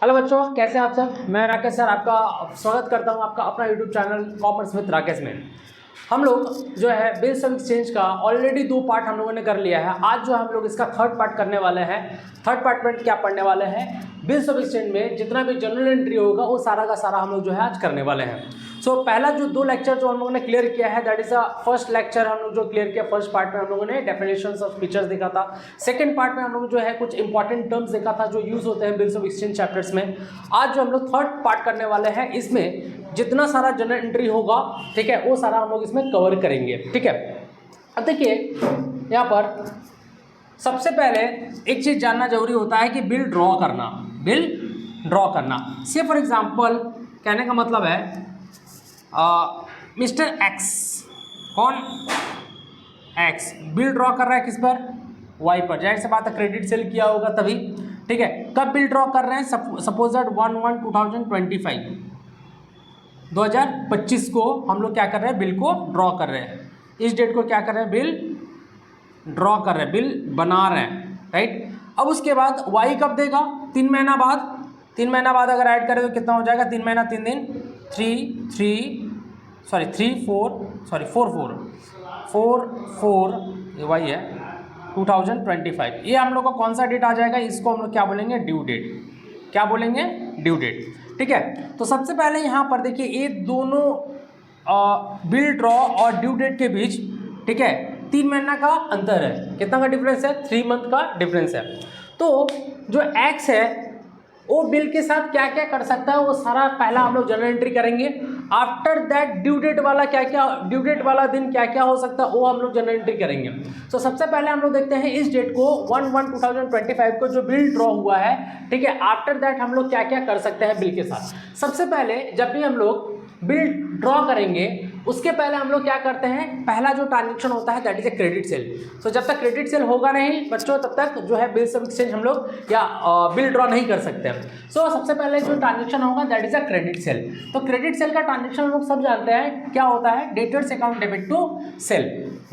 Hello बच्चों, कैसे हैं आप सब। मैं राकेश सर आपका स्वागत करता हूं आपका अपना YouTube channel commerce with Rakesh में। हम लोग जो है बिल्स ऑफ एक्सचेंज का ऑलरेडी 2 पार्ट हम लोगों ने कर लिया है। आज जो हम लोग इसका थर्ड पार्ट करने वाले हैं। थर्ड पार्ट में क्या पढ़ने वाले हैं, बिल्स ऑफ एक्सचेंज में जितना भी जनरल एंट्री होगा वो सारा का सारा हम लोग जो है आज करने वाले हैं। सो पहला जो 2 लेक्चर जो हम लोगों ने क्लियर किया है, that is a first lecture हम लोग जो क्लियर किया। फर्स्ट पार्ट में हम लोगों ने डेफिनेशंस ऑफ फीचर्स देखा था। सेकंड पार्ट में हम लोग जो है कुछ इंपॉर्टेंट टर्म्स देखा था जो यूज होते हैं बिल्स ऑफ एक्सचेंज चैप्टर्स में। आज जो हम लोग थर्ड पार्ट करने वाले हैं, इसमें जितना सारा जनरल एंट्री होगा, ठीक है, वो सारा हम लोग इसमें कवर करेंगे। ठीक है, अब देखिए यहाँ पर सबसे पहले एक चीज जानना जरूरी होता है कि बिल ड्रॉ करना। बिल ड्रॉ करना से फॉर एग्जांपल कहने का मतलब है मिस्टर एक्स, कौन एक्स बिल ड्रॉ कर रहा है किस पर, वाई पर। जाहिर सी बात है क्रेडिट सेल किया होगा तभी। ठीक है, कब बिल ड्रॉ कर रहे हैं, सपोज दैट 1/1/2025 2025 को हम लोग क्या कर रहे हैं, बिल को ड्रॉ कर रहे हैं। इस डेट को क्या कर रहे हैं, बिल ड्रॉ कर रहे हैं, बिल बना रहे हैं, राइट। अब उसके बाद वाई कब देगा, 3 महीना बाद। 3 महीना बाद अगर ऐड करें तो कितना हो जाएगा, 3 महीना 3 दिन 4 ये वाई है 2025। ये हम लोग का कौन सा डेट आ जाएगा, इसको हम लोग क्या बोलेंगे, ड्यू डेट। क्या बोलेंगे, ड्यू डेट। ठीक है, तो सबसे पहले यहाँ पर देखिए ये दोनों बिल ड्रॉ और ड्यू डेट के बीच, ठीक है, 3 महीना का अंतर है। कितना का डिफरेंस है, 3 मंथ का डिफरेंस है। तो जो एक्स है वो बिल के साथ क्या क्या कर सकता है वो सारा पहला हम लोग जनरल एंट्री करेंगे। आफ्टर दैट ड्यू डेट वाला क्या क्या, ड्यू डेट वाला दिन क्या क्या हो सकता है वो हम लोग जनरल एंट्री करेंगे। तो सबसे पहले हम लोग देखते हैं इस डेट को 1/1/2025 को जो बिल ड्रॉ हुआ है, ठीक है, आफ्टर दैट हम लोग क्या क्या कर सकते हैं बिल के साथ। सबसे पहले जब भी हम लोग बिल ड्रॉ करेंगे उसके पहले हम लोग क्या करते हैं, पहला जो ट्रांजेक्शन होता है that is a credit sale. तो जब तक क्रेडिट सेल होगा नहीं बच्चों तब तक जो है बिल्स ऑफ एक्सचेंज हम लोग या बिल ड्रॉ नहीं कर सकते हैं। सो सबसे पहले जो ट्रांजेक्शन होगा that is a credit sale. तो क्रेडिट सेल का ट्रांजेक्शन हम लोग सब जानते हैं क्या होता है, debtors account debit to sale.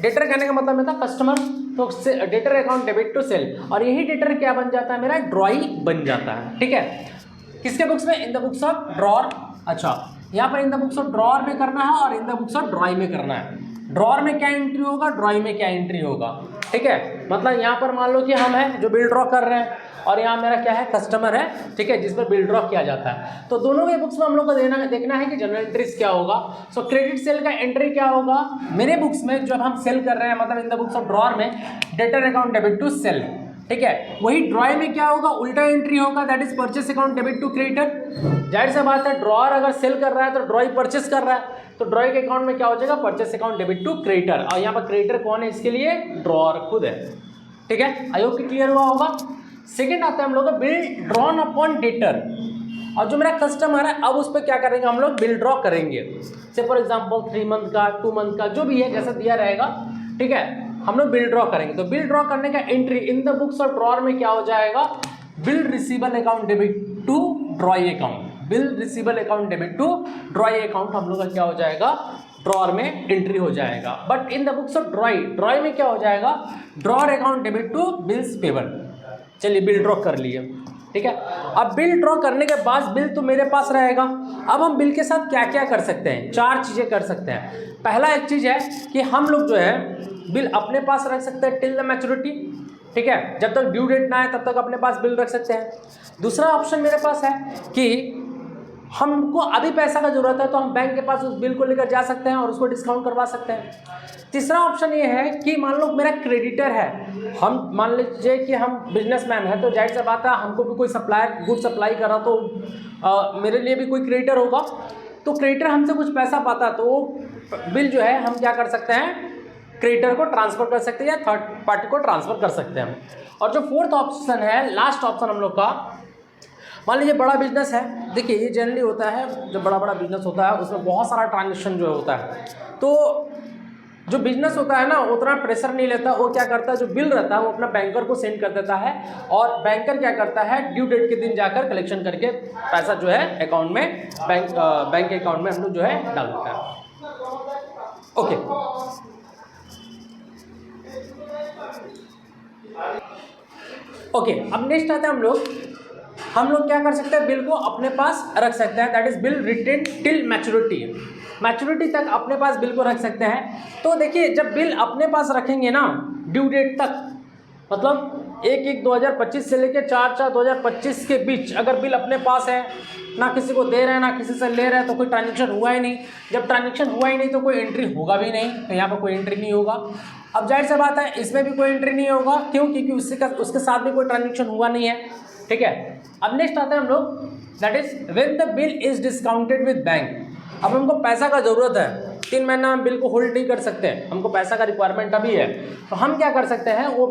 Debtor कहने का मतलब होता है कस्टमर, तो debtor account debit to sale, और यही डेटर क्या बन जाता है, मेरा ड्रॉई बन जाता है। ठीक है, किसके बुक्स में, इन द बुक्स ऑफ ड्रॉर। अच्छा, यहाँ पर इन द बुक्स ऑफ ड्रॉर में करना है और इन द बुक्स ऑफ ड्रॉई में करना है। ड्रॉर में क्या एंट्री होगा, ड्रॉई में क्या एंट्री होगा। ठीक है, मतलब यहाँ पर मान लो कि हम हैं जो बिल ड्रॉ कर रहे हैं और यहाँ मेरा क्या है, कस्टमर है, ठीक है, जिस पर बिल ड्रॉ किया जाता है। तो दोनों के बुक्स में हम लोग को देखना है कि जनरल एंट्रीज क्या होगा। सो क्रेडिट सेल का एंट्री क्या होगा, मेरे बुक्स में जब हम सेल कर रहे हैं मतलब in the books of drawer में debtor account debit to sale. ठीक है, वही ड्रॉई में क्या होगा, उल्टा एंट्री होगा, that is purchase account debit to creditor. जाहिर सी बात है ड्रॉर अगर सेल कर रहा है तो ड्रॉई परचेस कर रहा है, तो ड्रॉई के अकाउंट में क्या हो जाएगा, purchase account debit to creditor. और यहाँ पर क्रेडिटर कौन है, इसके लिए ड्रॉर खुद है। ठीक है, आई होप कि क्लियर हुआ होगा। सेकेंड आता है हम लोग का बिल ड्रॉन अपॉन डेटर। और जो मेरा कस्टमर है अब उस पर क्या करेंगे, हम लोग बिल ड्रॉ करेंगे। से फॉर एग्जाम्पल 3 मंथ का, 2 मंथ का, जो भी है जैसा दिया रहेगा, ठीक है, हम लोग बिल ड्रॉ करेंगे। तो बिल ड्रॉ करने का entry in the books of drawer में क्या हो जाएगा, bill receivable account debit to drawee account. Bill receivable account debit to drawee account हम लोग का क्या हो जाएगा, ड्रॉर में एंट्री हो जाएगा। But in the books of drawee में क्या हो जाएगा, drawer account debit to bills payable. चलिए बिल ड्रॉ कर लिए, ठीक है। अब बिल ड्रॉ करने के बाद बिल तो मेरे पास रहेगा। अब हम बिल के साथ क्या क्या कर सकते हैं, 4 चीज़ें कर सकते हैं। पहला एक चीज़ है कि हम लोग जो है बिल अपने पास रख सकते हैं टिल द मैच्योरिटी। ठीक है, जब तक ड्यू डेट ना आए तब तक अपने पास बिल रख सकते हैं। दूसरा ऑप्शन मेरे पास है कि हमको अभी पैसा का जरूरत है तो हम बैंक के पास उस बिल को लेकर जा सकते हैं और उसको डिस्काउंट करवा सकते हैं। तीसरा ऑप्शन ये है कि मान लो मेरा क्रेडिटर है, हम मान लीजिए कि हम बिजनेसमैन है, तो जाहिर सी बात है हमको भी कोई सप्लायर गुड सप्लाई करा तो मेरे लिए भी कोई क्रेडिटर होगा। तो क्रेडिटर हमसे कुछ पैसा पाता है तो वो बिल जो है हम क्या कर सकते हैं, क्रेडिटर को ट्रांसफर कर सकते हैं या थर्ड पार्टी को ट्रांसफर कर सकते हैं। और जो फोर्थ ऑप्शन है, लास्ट ऑप्शन हम लोग का, मान लीजिए बड़ा बिजनेस है। देखिए ये जनरली होता है, जब बड़ा बिजनेस होता है उसमें बहुत सारा ट्रांजेक्शन जो होता है, तो जो बिजनेस होता है ना उतना प्रेशर नहीं लेता। वो क्या करता है, जो बिल रहता है वो अपना बैंकर को सेंड कर देता है और बैंकर क्या करता है, ड्यू डेट के दिन जाकर कलेक्शन करके पैसा जो है अकाउंट में बैंक के अकाउंट में हम लोग जो है डाल देता है। ओके, ओके, अब नेक्स्ट आता है हम लोग हम लोग क्या कर सकते हैं, बिल को अपने पास रख सकते हैं, that is bill retain till maturity, maturity तक अपने पास बिल को रख सकते हैं। तो देखिए जब बिल अपने पास रखेंगे ना ड्यू डेट तक, मतलब 1/1/2025 से लेकर 4/4/2025 के बीच अगर बिल अपने पास है, ना किसी को दे रहे हैं ना किसी से ले रहे हैं, तो कोई ट्रांजेक्शन हुआ ही नहीं। जब ट्रांजेक्शन हुआ ही नहीं तो कोई एंट्री होगा भी नहीं, तो यहाँ पर कोई एंट्री नहीं होगा। अब जाहिर सी बात है इसमें भी कोई एंट्री नहीं होगा, क्यों? क्योंकि उसके साथ भी कोई ट्रांजेक्शन हुआ नहीं है, ठीक है। अब नेक्स्ट आता है हम लोग, that is when the bill is discounted with bank. अब हमको पैसा का ज़रूरत है, 3 महीना हम बिल को होल्ड नहीं कर सकते, हमको पैसा का रिक्वायरमेंट अभी है, तो हम क्या कर सकते हैं, वो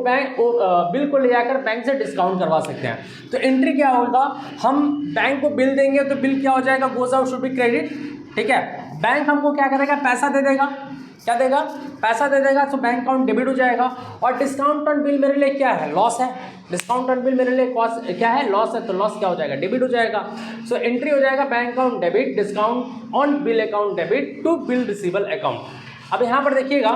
बिल को ले जाकर बैंक से डिस्काउंट करवा सकते हैं। तो एंट्री क्या होगा, हम बैंक को बिल देंगे तो बिल क्या हो जाएगा, goes out should be credit, ठीक है। बैंक हमको क्या करेगा, पैसा दे देगा, क्या देगा, पैसा दे देगा, तो बैंक अकाउंट डेबिट हो जाएगा। और डिस्काउंट ऑन बिल मेरे लिए क्या है, लॉस है, डिस्काउंट ऑन बिल मेरे लिए कॉस्ट क्या है, लॉस है, तो लॉस क्या हो जाएगा, डेबिट हो जाएगा। सो एंट्री हो जाएगा bank account debit, discount on bill account debit to bill receivable account. अब यहाँ पर देखिएगा,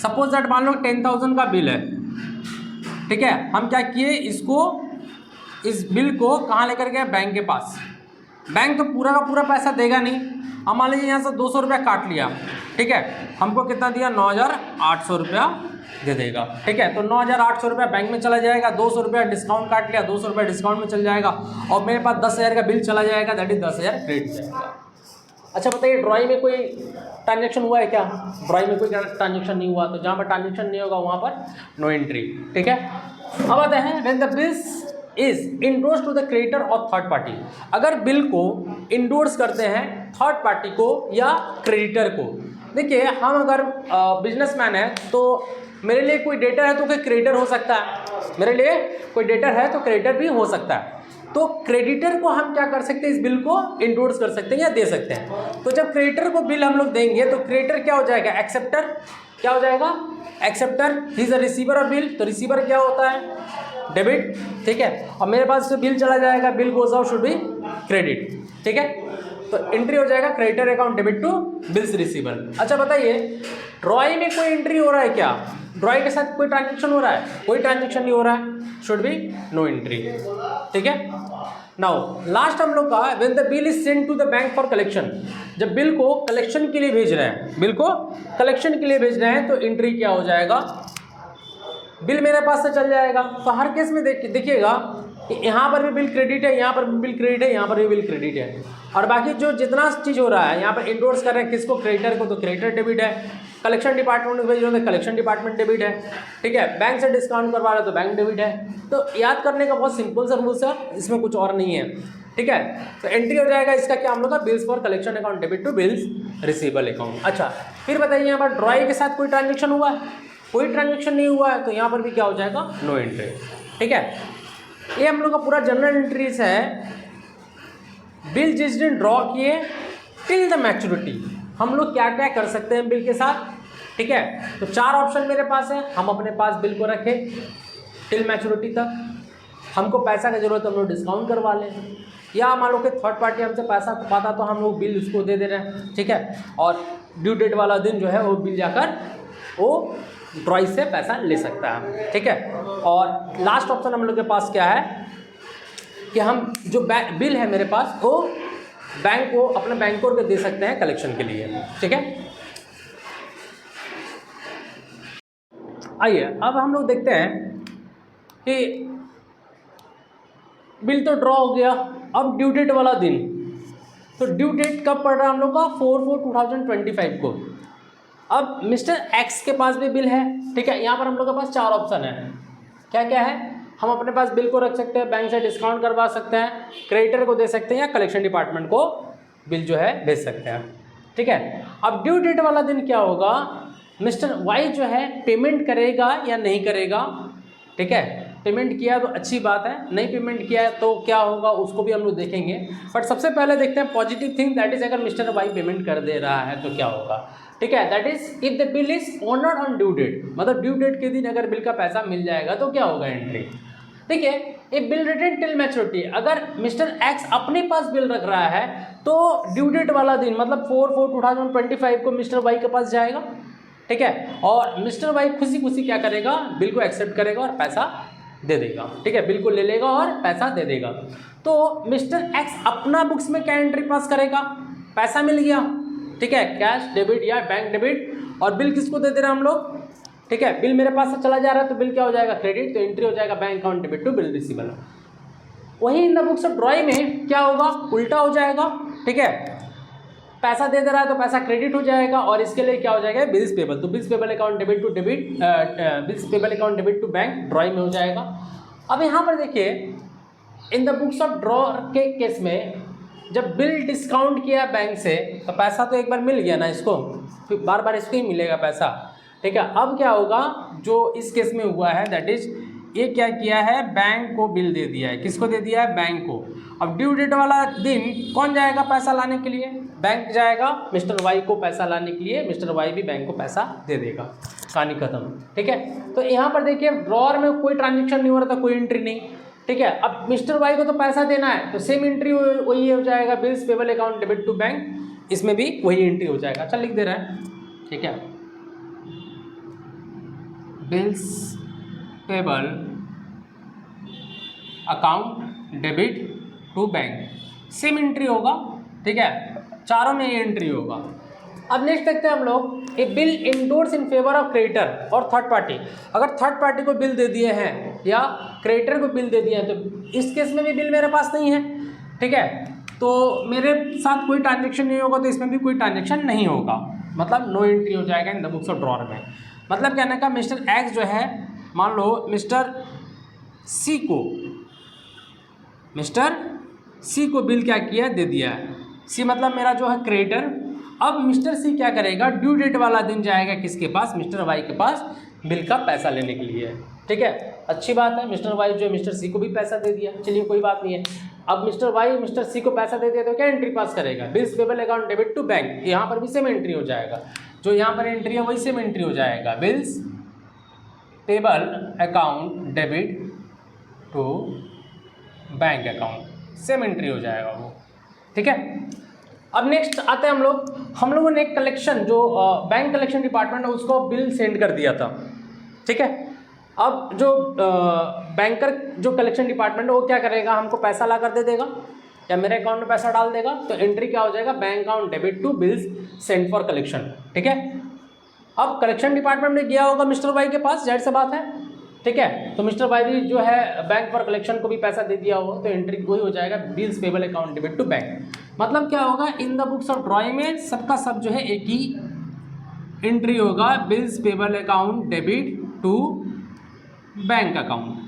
सपोज दैट मान लो 10,000 का बिल है, ठीक है। हम क्या किए, इसको इस बिल को कहाँ लेकर गए, बैंक के पास। बैंक तो पूरा का पूरा पैसा देगा नहीं, हम मान लीजिए यहाँ से 200 रुपया काट लिया, ठीक है। हमको कितना दिया, 9,800 रुपया दे देगा, ठीक है। तो 9,800 रुपया बैंक में चला जाएगा, 200 रुपया डिस्काउंट काट लिया, 200 रुपया डिस्काउंट में चल जाएगा, और मेरे पास 10,000 का बिल चला जाएगा, दैट इज 10,000 क्रेडिट जाएगा। अच्छा बताइए, ड्राइंग में कोई ट्रांजेक्शन हुआ है क्या? ड्राइंग में कोई ट्रांजेक्शन नहीं हुआ, तो जहाँ पर ट्रांजेक्शन नहीं होगा वहाँ पर नो एंट्री, ठीक है। अब आते हैं when the bills is endorse to the creditor और थर्ड पार्टी। अगर बिल को इंडोर्स करते हैं थर्ड पार्टी को या क्रेडिटर को, देखिए हम अगर बिजनेसमैन है तो मेरे लिए कोई डेटर है तो कोई क्रेडिटर हो सकता है, मेरे लिए कोई डेटर है तो क्रेडिटर भी हो सकता है। तो क्रेडिटर को हम क्या कर सकते हैं, इस बिल को इंडोर्स कर सकते हैं या दे सकते हैं। तो जब क्रेडिटर को बिल हम लोग देंगे तो क्रेडिटर क्या हो जाएगा, एक्सेप्टर, क्या हो जाएगा, acceptor. He is a receiver of bill, तो रिसीवर क्या होता है, डेबिट, ठीक है। और मेरे पास जो बिल चला जाएगा, bill goes out should be credit, ठीक है। तो एंट्री हो जाएगा creditor account debit to bills receiver. अच्छा बताइए, ड्रॉई में कोई एंट्री हो रहा है क्या, ड्रॉई के साथ कोई ट्रांजेक्शन हो रहा है, कोई ट्रांजेक्शन नहीं हो रहा है, शुड बी नो एंट्री, ठीक है। नाउ लास्ट हम लोग का, when the bill is send to the bank for collection. जब बिल को कलेक्शन के लिए भेज रहे हैं, बिल को कलेक्शन के लिए भेज रहे हैं, तो एंट्री क्या हो जाएगा, बिल मेरे पास से चल जाएगा। तो हर केस में देखिएगा कि यहाँ पर भी बिल क्रेडिट है, यहाँ पर भी बिल क्रेडिट है, यहाँ पर भी बिल क्रेडिट है, और बाकी जो जितना चीज़ हो रहा है यहाँ पर इंडोर्स कर रहे हैं किसको, क्रेडिटर को, तो क्रेडिटर डेबिट है। कलेक्शन डिपार्टमेंट को भेज रहे हो तो कलेक्शन डिपार्टमेंट डेबिट है, ठीक है। बैंक से डिस्काउंट करवा रहे हो तो बैंक डेबिट है। तो याद करने का बहुत सिंपल सा रूल्स है, इसमें कुछ और नहीं है, ठीक है। तो एंट्री हो जाएगा इसका क्या हम लोग का, bills for collection account debit to bills receivable account. अच्छा फिर बताइए, यहाँ पर ड्रॉई के साथ कोई ट्रांजेक्शन हुआ है, कोई ट्रांजेक्शन नहीं हुआ है, तो यहाँ पर भी क्या हो जाएगा, नो एंट्री, ठीक है। ये हम लोग का पूरा जनरल एंट्रीज है, बिल जिस दिन ड्रॉ किए टिल द मैच्योरिटी, हम लोग क्या क्या कर सकते हैं बिल के साथ, ठीक है। तो 4 ऑप्शन मेरे पास है, हम अपने पास बिल को रखें टिल मैच्योरिटी तक, हमको पैसा की जरूरत है हम लोग डिस्काउंट करवा लें, या मान लो कि थर्ड पार्टी हमसे पैसा पाता तो हम लोग बिल उसको दे दे रहे हैं, ठीक है। और ड्यू डेट वाला दिन जो है वो बिल जाकर वो ड्रॉई से पैसा ले सकता है, ठीक है। और लास्ट ऑप्शन हम लोग के पास क्या है कि हम जो बिल है मेरे पास वो बैंक को, अपने बैंकों को दे सकते हैं कलेक्शन के लिए, ठीक है। आइए अब हम लोग देखते हैं कि बिल तो ड्रॉ हो गया, अब ड्यू डेट वाला दिन, तो ड्यू डेट कब पड़ रहा है हम लोग का, 4/4/2025 को। अब मिस्टर एक्स के पास भी बिल है, ठीक है। यहाँ पर हम लोग के पास 4 ऑप्शन है, क्या क्या है, हम अपने पास बिल को रख सकते हैं, बैंक से डिस्काउंट करवा सकते हैं, क्रेडिटर को दे सकते हैं, या कलेक्शन डिपार्टमेंट को बिल जो है भेज सकते हैं, ठीक है। अब ड्यू डेट वाला दिन क्या होगा, मिस्टर वाई जो है पेमेंट करेगा या नहीं करेगा, ठीक है। पेमेंट किया तो अच्छी बात है, नहीं पेमेंट किया है तो क्या होगा उसको भी हम लोग देखेंगे। बट सबसे पहले देखते हैं पॉजिटिव थिंग, दैट इज अगर मिस्टर वाई पेमेंट कर दे रहा है तो क्या होगा, ठीक है। That is if the bill is honoured on due date, मतलब ड्यू डेट के दिन अगर बिल का पैसा मिल जाएगा तो क्या होगा एंट्री, ठीक है। ए बिल रिटेन टिल मैच्योरिटी, अगर मिस्टर एक्स अपने पास बिल रख रहा है तो ड्यू डेट वाला दिन मतलब 4/4/2025 को मिस्टर वाई के पास जाएगा, ठीक है। और मिस्टर वाई खुशी खुशी क्या करेगा, बिल को एक्सेप्ट करेगा और पैसा दे देगा, ठीक है, बिल को ले लेगा और पैसा दे देगा। तो मिस्टर एक्स अपना बुक्स में क्या एंट्री पास करेगा, पैसा मिल गया, ठीक है, कैश डेबिट या बैंक डेबिट, और बिल किसको दे दे रहे हैं हम लोग, ठीक है, बिल मेरे पास से चला जा रहा है तो बिल क्या हो जाएगा, क्रेडिट, तो एंट्री हो जाएगा bank account debit to bill receivable. वही in the books of drawing में क्या होगा, उल्टा हो जाएगा, ठीक है, पैसा दे रहा है तो पैसा क्रेडिट हो जाएगा, और इसके लिए क्या हो जाएगा, बिल्स पेबल, तो bills payable account debit to debit, bills payable account debit to bank drawing में हो जाएगा। अब यहाँ पर देखिए in the books of drawer के केस में जब बिल डिस्काउंट किया बैंक से तो पैसा तो एक बार मिल गया ना इसको, फिर बार बार इसको ही मिलेगा पैसा, ठीक है। अब क्या होगा, जो इस केस में हुआ है दैट इज ये क्या किया है, बैंक को बिल दे दिया है, किसको दे दिया है, बैंक को। अब ड्यू डेट वाला दिन कौन जाएगा पैसा लाने के लिए, बैंक जाएगा मिस्टर वाई को पैसा लाने के लिए, मिस्टर वाई भी बैंक को पैसा दे देगा, कहानी खत्म, ठीक है। तो यहाँ पर देखिए ड्रॉअर में कोई ट्रांजेक्शन नहीं हो रहा था, कोई एंट्री नहीं, ठीक है। अब मिस्टर वाई को तो पैसा देना है तो सेम एंट्री वही हो जाएगा, bills payable account debit to bank, इसमें भी वही एंट्री हो जाएगा। अच्छा लिख दे रहा है, ठीक है, bills payable account debit to bank, same entry होगा, ठीक है, चारों में ये एंट्री होगा। अब नेक्स्ट देखते हैं हम लोग, a bill endorse in favour of creditor और थर्ड पार्टी। अगर थर्ड पार्टी को बिल दे दिए हैं या क्रेडिटर को बिल दे दिए हैं तो इस केस में भी बिल मेरे पास नहीं है, ठीक है, तो मेरे साथ कोई ट्रांजेक्शन नहीं होगा, तो इसमें भी कोई ट्रांजेक्शन नहीं होगा, मतलब नो एंट्री हो जाएगा इन द बुक्स ऑफ ड्रॉअर में। मतलब कहने का मिस्टर एक्स जो है, मान लो मिस्टर सी को बिल क्या किया, दे दिया है, सी मतलब मेरा जो है क्रेडिटर। अब मिस्टर सी क्या करेगा, ड्यू डेट वाला दिन जाएगा किसके पास, मिस्टर वाई के पास, बिल का पैसा लेने के लिए, ठीक है। अच्छी बात है, मिस्टर वाई जो है मिस्टर सी को भी पैसा दे दिया, चलिए कोई बात नहीं है। अब मिस्टर वाई मिस्टर सी को पैसा दे दिया तो क्या एंट्री पास करेगा, bills payable account debit to bank, यहाँ पर भी सेम एंट्री हो जाएगा, जो यहाँ पर एंट्री है वही सेम एंट्री हो जाएगा, bills payable account debit to bank account, same entry हो जाएगा वो, ठीक है। अब नेक्स्ट आते हैं हम लोगों ने एक कलेक्शन जो बैंक कलेक्शन डिपार्टमेंट है उसको बिल सेंड कर दिया था, ठीक है। अब जो बैंकर जो कलेक्शन डिपार्टमेंट है वो क्या करेगा, हमको पैसा ला कर दे देगा या मेरे अकाउंट में पैसा डाल देगा, तो एंट्री क्या हो जाएगा, bank account debit to bills send for collection, ठीक है। अब कलेक्शन डिपार्टमेंट में गया होगा मिस्टर वाई के पास, जाहिर सी बात है, ठीक है, तो मिस्टर वाई भी जो है बैंक फॉर कलेक्शन को भी पैसा दे दिया होगा, तो एंट्री वही हो जाएगा, bills payable account debit to bank. मतलब क्या होगा, in the books of drawing में सबका सब जो है एक ही एंट्री होगा, bills payable account debit to bank account,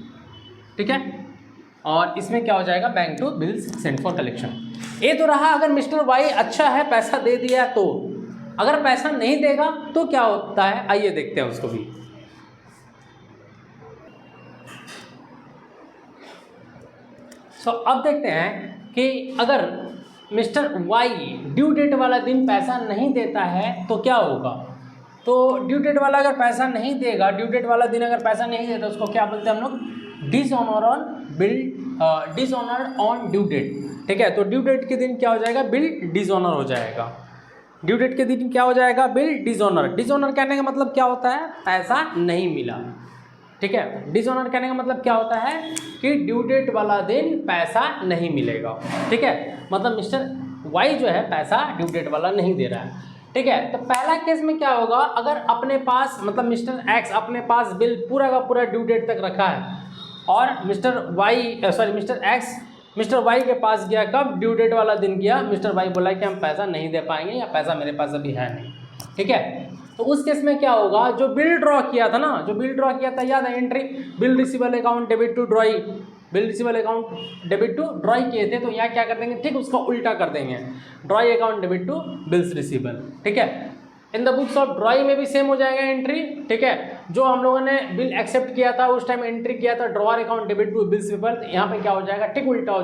ठीक है, और इसमें क्या हो जाएगा, bank to bills send for collection. ये तो रहा अगर मिस्टर वाई अच्छा है पैसा दे दिया तो, अगर पैसा नहीं देगा तो क्या होता है, आइए देखते हैं उसको भी। अब देखते हैं कि अगर मिस्टर वाई ड्यू डेट वाला दिन पैसा नहीं देता है तो क्या होगा। तो ड्यू डेट वाला अगर पैसा नहीं देगा, ड्यू डेट वाला दिन अगर पैसा नहीं देता उसको क्या बोलते हैं हम लोग, dishonour on bill, dishonour on due date, ठीक है। तो ड्यू डेट के दिन क्या हो जाएगा, बिल डिसऑनर हो जाएगा, ड्यू डेट के दिन क्या हो जाएगा, बिल डिसऑनर। डिसऑनर कहने का मतलब क्या होता है, पैसा नहीं मिला, ठीक है। डिसऑनर कहने का मतलब क्या होता है कि ड्यू डेट वाला दिन पैसा नहीं मिलेगा, ठीक है, मतलब मिस्टर वाई जो है पैसा ड्यू डेट वाला नहीं दे रहा है, ठीक है। तो पहला केस में क्या होगा, अगर अपने पास मतलब मिस्टर एक्स अपने पास बिल पूरा का पूरा ड्यू डेट तक रखा है और मिस्टर एक्स मिस्टर वाई के पास गया, कब, ड्यू डेट वाला दिन गया, मिस्टर वाई बोला कि हम पैसा नहीं दे पाएंगे या पैसा मेरे पास अभी है नहीं, ठीक है। तो उस केस में क्या होगा, जो बिल ड्रॉ किया था ना, जो बिल ड्रॉ किया था याद है, entry bill receivable account debit to drawee, bill receivable account debit to drawee किए थे, तो यहाँ क्या कर देंगे, ठीक उसका उल्टा कर देंगे, drawee account debit to bills receivable, ठीक है। In the books of drawee में भी सेम हो जाएगा एंट्री, ठीक है। जो हम लोगों ने बिल एक्सेप्ट किया था उस टाइम एंट्री किया था drawer account debit to bills payable, यहाँ पे क्या हो जाएगा, ठीक उल्टा हो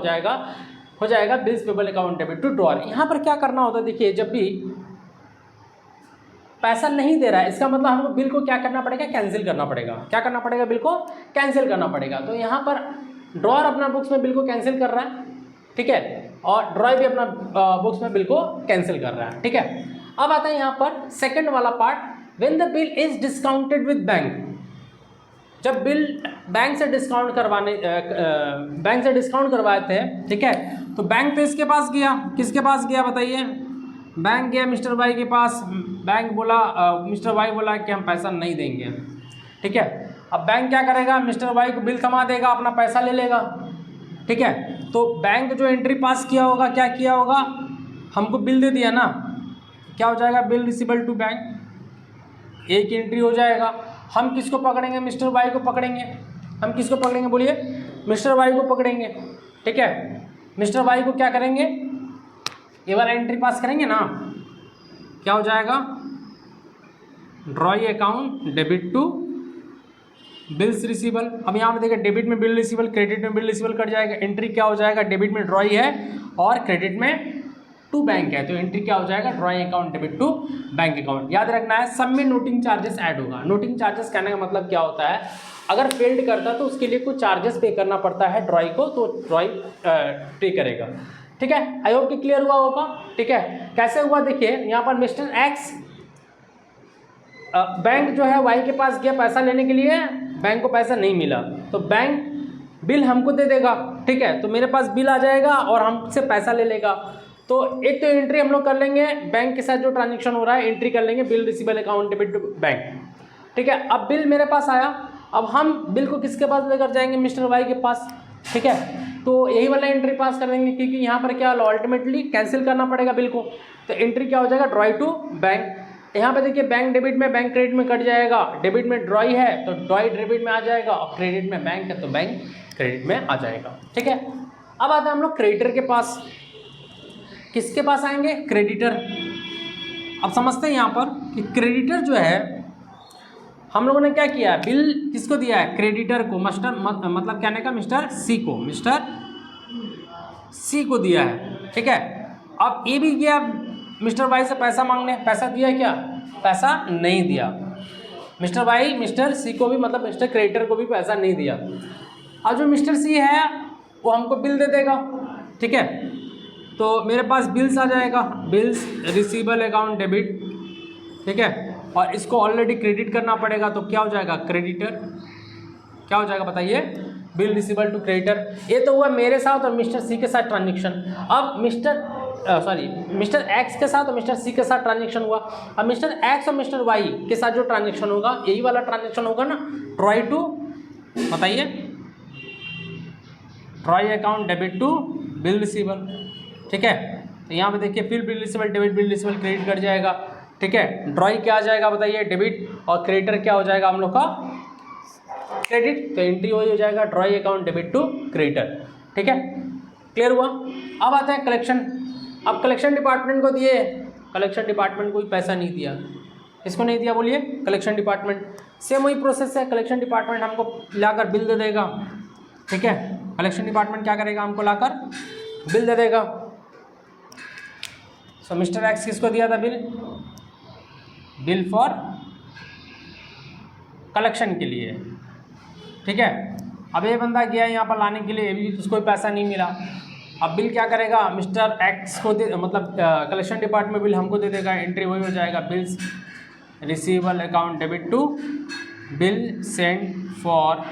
जाएगा bills payable account debit to drawer. यहाँ पर क्या करना होता है, देखिए जब भी पैसा नहीं दे रहा है इसका मतलब हमको बिल को क्या करना पड़ेगा, कैंसिल करना पड़ेगा, क्या करना पड़ेगा, बिल को कैंसिल करना पड़ेगा। तो यहाँ पर ड्रॉअर अपना बुक्स में बिल को कैंसिल कर रहा है, ठीक है, और ड्रॉई भी अपना बुक्स में बिल को कैंसिल कर रहा है, ठीक है। अब आता है यहाँ पर सेकंड वाला part, when the bill is discounted with bank, जब बिल बैंक से डिस्काउंट करवाए थे, ठीक है, तो बैंक तो इसके पास गया, किसके पास गया बताइए, बैंक गया मिस्टर वाई के पास। बैंक बोला, मिस्टर वाई बोला कि हम पैसा नहीं देंगे, ठीक है। अब बैंक क्या करेगा, मिस्टर वाई को बिल थमा देगा, अपना पैसा ले लेगा, ठीक है। तो बैंक जो एंट्री पास किया होगा, क्या किया होगा, हमको बिल दे दिया ना, क्या हो जाएगा, बिल रिसीवेबल टू बैंक, एक एंट्री हो जाएगा। हम किसको पकड़ेंगे, मिस्टर वाई को पकड़ेंगे। हम किसको पकड़ेंगे बोलिए, मिस्टर वाई को पकड़ेंगे, ठीक है। मिस्टर वाई को क्या करेंगे, ये वाला एंट्री पास करेंगे ना, क्या हो जाएगा, drawee account debit to bills receivable. अब यहाँ पे देखिए डेबिट में बिल रिसीवेबल, क्रेडिट में बिल रिसीवेबल कट जाएगा। एंट्री क्या हो जाएगा, डेबिट में ड्रॉई है और क्रेडिट में टू बैंक है, तो एंट्री क्या हो जाएगा, drawee account debit to bank account. याद रखना है, सब में नोटिंग चार्जेस ऐड होगा। नोटिंग चार्जेस कहने का मतलब क्या होता है, अगर फेल्ड करता है तो उसके लिए कुछ चार्जेस पे करना पड़ता है ड्रॉई को, तो ड्रॉई पे करेगा, ठीक है। आई होप कि क्लियर हुआ होगा, ठीक है। कैसे हुआ देखिए, यहाँ पर मिस्टर एक्स बैंक जो है वाई के पास गया पैसा लेने के लिए, बैंक को पैसा नहीं मिला, तो बैंक बिल हमको दे देगा, ठीक है। तो मेरे पास बिल आ जाएगा और हमसे पैसा ले लेगा। तो एक तो एंट्री हम लोग कर लेंगे, बैंक के साथ जो ट्रांजेक्शन हो रहा है एंट्री कर लेंगे, bill receivable account debit to bank, ठीक है। अब बिल मेरे पास आया, अब हम बिल को किसके पास लेकर जाएंगे, मिस्टर वाई के पास, ठीक है। तो यही वाला एंट्री पास कर देंगे, क्योंकि यहाँ पर क्या अल्टीमेटली कैंसिल करना पड़ेगा बिल को। तो एंट्री क्या हो जाएगा, ड्रॉई टू बैंक। यहाँ पे देखिए बैंक डेबिट में, बैंक क्रेडिट में कट जाएगा। डेबिट में ड्रॉई है तो ड्रॉई डेबिट में आ जाएगा, और क्रेडिट में बैंक है तो बैंक क्रेडिट में आ जाएगा, ठीक है। अब आते हैं हम लोग क्रेडिटर के पास। किसके पास आएंगे, क्रेडिटर। अब समझते हैं यहाँ पर कि क्रेडिटर जो है, हम लोगों ने क्या किया है, बिल किसको दिया है, क्रेडिटर को, मतलब कहने का मिस्टर सी को, मिस्टर सी को दिया है, ठीक है। अब ये भी गया मिस्टर वाई से पैसा मांगने, पैसा दिया क्या, पैसा नहीं दिया। मिस्टर वाई मिस्टर सी को भी, मतलब मिस्टर क्रेडिटर को भी पैसा नहीं दिया। अब जो मिस्टर सी है वो हमको बिल दे देगा, ठीक है। तो मेरे पास बिल्स आ जाएगा, बिल्स रिसीवेबल अकाउंट डेबिट, ठीक है। और इसको ऑलरेडी क्रेडिट करना पड़ेगा, तो क्या हो जाएगा, क्रेडिटर। क्या हो जाएगा बताइए, बिल रिसीवेबल टू क्रेडिटर। ये तो हुआ मेरे साथ और मिस्टर सी के साथ ट्रांजेक्शन। अब मिस्टर एक्स के साथ और मिस्टर सी के साथ ट्रांजेक्शन हुआ। अब मिस्टर एक्स और मिस्टर वाई के साथ जो ट्रांजेक्शन होगा, यही वाला ट्रांजेक्शन होगा ना, ड्रॉई टू, बताइए, drawee account debit to bill receivable, ठीक है। तो यहाँ पे देखिए फिर bill receivable debit, bill receivable credit कर जाएगा, ठीक है। ड्रॉई क्या आ जाएगा बताइए, डेबिट, और क्रेडिटर क्या हो जाएगा हम लोग का, क्रेडिट। तो एंट्री वही हो जाएगा, drawee account debit to creditor, ठीक है। क्लियर हुआ। अब आता है कलेक्शन। अब कलेक्शन डिपार्टमेंट को दिए, कलेक्शन डिपार्टमेंट को भी पैसा नहीं दिया। इसको नहीं दिया बोलिए, कलेक्शन डिपार्टमेंट। सेम वही प्रोसेस है, कलेक्शन डिपार्टमेंट हमको लाकर बिल दे देगा, ठीक है। कलेक्शन डिपार्टमेंट क्या करेगा, हमको लाकर बिल दे देगा। सो मिस्टर एक्स किसको दिया था बिल, बिल फॉर कलेक्शन के लिए, ठीक है। अब ये बंदा गया यहाँ पर लाने के लिए, अभी उसको पैसा नहीं मिला। अब बिल क्या करेगा, मिस्टर एक्स को दे, मतलब कलेक्शन डिपार्टमेंट बिल हमको दे देगा, एंट्री वही हो जाएगा, bills receivable account debit to bill send for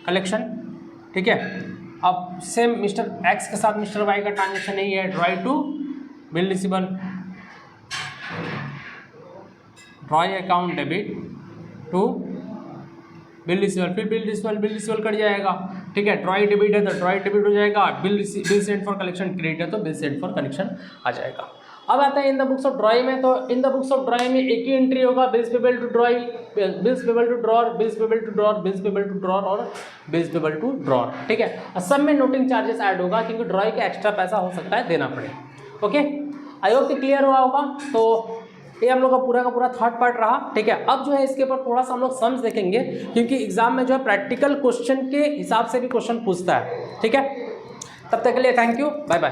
collection, ठीक है। अब सेम मिस्टर एक्स के साथ मिस्टर वाई का ट्रांजेक्शन नहीं है, drawee to bill receivable, drawee account debit to bill receivable, फिर बिल रिसीवेबल कट जाएगा, ठीक है। ड्रॉई डेबिट है तो ड्रॉई डेबिट हो जाएगा, bill send for collection credit है तो बिल सेंड फॉर कलेक्शन आ जाएगा। अब आता है in the books of drawee में। तो in the books of drawee में एक ही एंट्री होगा, bills payable to drawee, bills payable to drawer, bills payable to drawer, bills payable to drawer और बिल्स पेबल टू ड्रॉर, ठीक है। और सब में नोटिंग चार्जेस ऐड होगा, क्योंकि ड्रॉई का एक्स्ट्रा पैसा हो सकता है देना पड़े, ओके। आई होप कि क्लियर हुआ होगा। तो ये हम लोग का पूरा थर्ड पार्ट रहा, ठीक है। अब जो है इसके ऊपर थोड़ा सा हम लोग सम्स देखेंगे, क्योंकि एग्जाम में जो है प्रैक्टिकल क्वेश्चन के हिसाब से भी क्वेश्चन पूछता है, ठीक है। तब तक के लिए थैंक यू, बाय बाय।